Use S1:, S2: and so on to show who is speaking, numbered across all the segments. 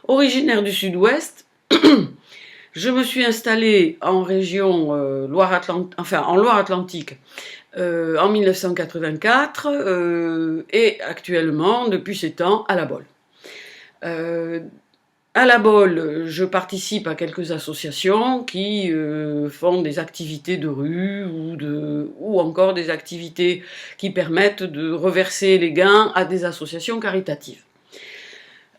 S1: Originaire du Sud-Ouest, je me suis installée en région en Loire-Atlantique en 1984 et actuellement, depuis 7 ans, à La Baule. À La Baule, je participe à quelques associations qui font des activités de rue ou encore des activités qui permettent de reverser les gains à des associations caritatives.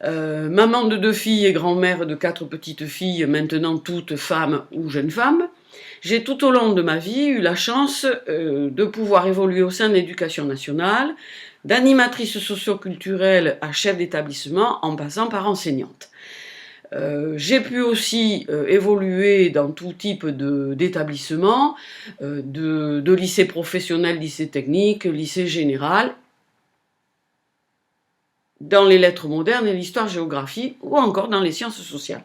S1: Maman de 2 filles et grand-mère de 4 petites filles, maintenant toutes femmes ou jeunes femmes, j'ai tout au long de ma vie eu la chance de pouvoir évoluer au sein de l'éducation nationale, d'animatrice socio-culturelle à chef d'établissement en passant par enseignante. J'ai pu aussi évoluer dans tout type d'établissement, de lycée professionnel, lycée technique, lycée général, dans les lettres modernes et l'histoire-géographie, ou encore dans les sciences sociales.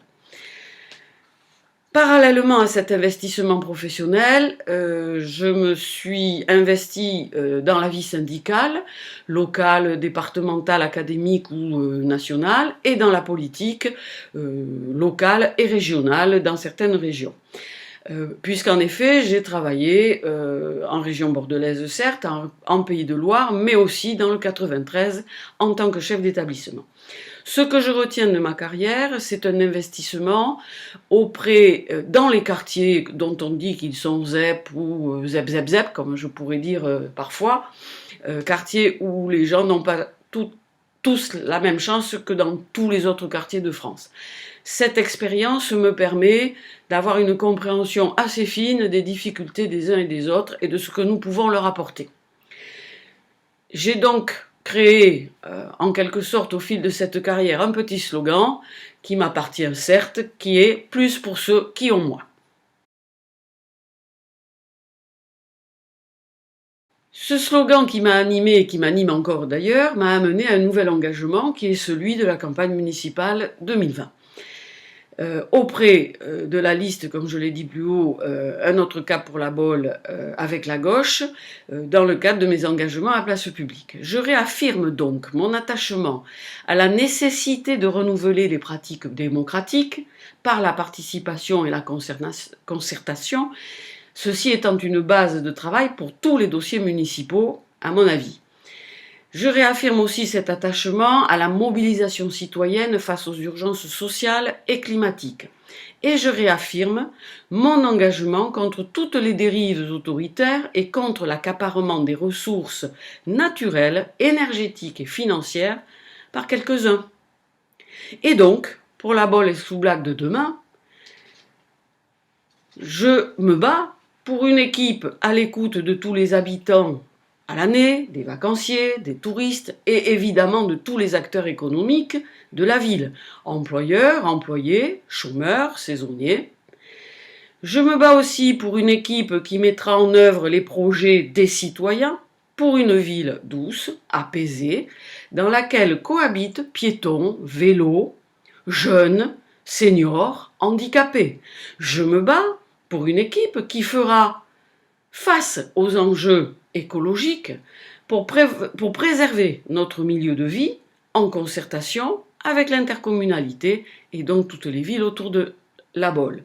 S1: Parallèlement à cet investissement professionnel, je me suis investie dans la vie syndicale, locale, départementale, académique ou nationale, et dans la politique locale et régionale dans certaines régions. Puisqu'en effet, j'ai travaillé en région bordelaise, certes, en Pays de Loire, mais aussi dans le 93 en tant que chef d'établissement. Ce que je retiens de ma carrière, c'est un investissement dans les quartiers dont on dit qu'ils sont ZEP ou ZEP, comme je pourrais dire parfois, quartiers où les gens n'ont pas tous la même chance que dans tous les autres quartiers de France. Cette expérience me permet d'avoir une compréhension assez fine des difficultés des uns et des autres et de ce que nous pouvons leur apporter. J'ai donc créé, en quelque sorte, au fil de cette carrière, un petit slogan qui m'appartient certes, qui est « Plus pour ceux qui ont moins ». Ce slogan qui m'a animé et qui m'anime encore d'ailleurs, m'a amené à un nouvel engagement qui est celui de la campagne municipale 2020. Auprès de la liste, comme je l'ai dit plus haut, un autre cap pour la Baule avec la gauche, dans le cadre de mes engagements à place publique. Je réaffirme donc mon attachement à la nécessité de renouveler les pratiques démocratiques par la participation et la concertation, ceci étant une base de travail pour tous les dossiers municipaux, à mon avis. Je réaffirme aussi cet attachement à la mobilisation citoyenne face aux urgences sociales et climatiques. Et je réaffirme mon engagement contre toutes les dérives autoritaires et contre l'accaparement des ressources naturelles, énergétiques et financières par quelques-uns. Et donc, pour la Baule et Soublac de demain, je me bats pour une équipe à l'écoute de tous les habitants à l'année, des vacanciers, des touristes et évidemment de tous les acteurs économiques de la ville, employeurs, employés, chômeurs, saisonniers. Je me bats aussi pour une équipe qui mettra en œuvre les projets des citoyens pour une ville douce, apaisée, dans laquelle cohabitent piétons, vélos, jeunes, seniors, handicapés. Je me bats pour une équipe qui fera face aux enjeux écologiques pour préserver notre milieu de vie en concertation avec l'intercommunalité et donc toutes les villes autour de la Baule.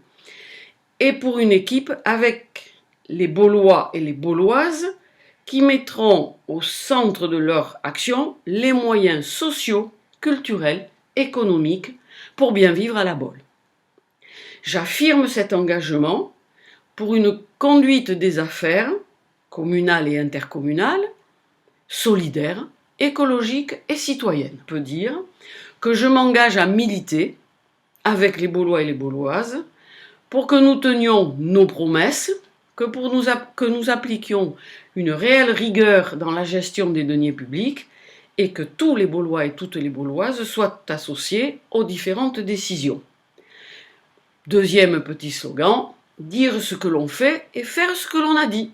S1: Et pour une équipe avec les Baulois et les Bauloises qui mettront au centre de leur action les moyens sociaux, culturels, économiques pour bien vivre à la Baule. J'affirme cet engagement pour une conduite des affaires communales et intercommunales, solidaire, écologique et citoyenne. Je peux dire que je m'engage à militer avec les Baulois et les Bauloises pour que nous tenions nos promesses, que nous appliquions une réelle rigueur dans la gestion des deniers publics et que tous les Baulois et toutes les Bauloises soient associés aux différentes décisions. Deuxième petit slogan, dire ce que l'on fait et faire ce que l'on a dit.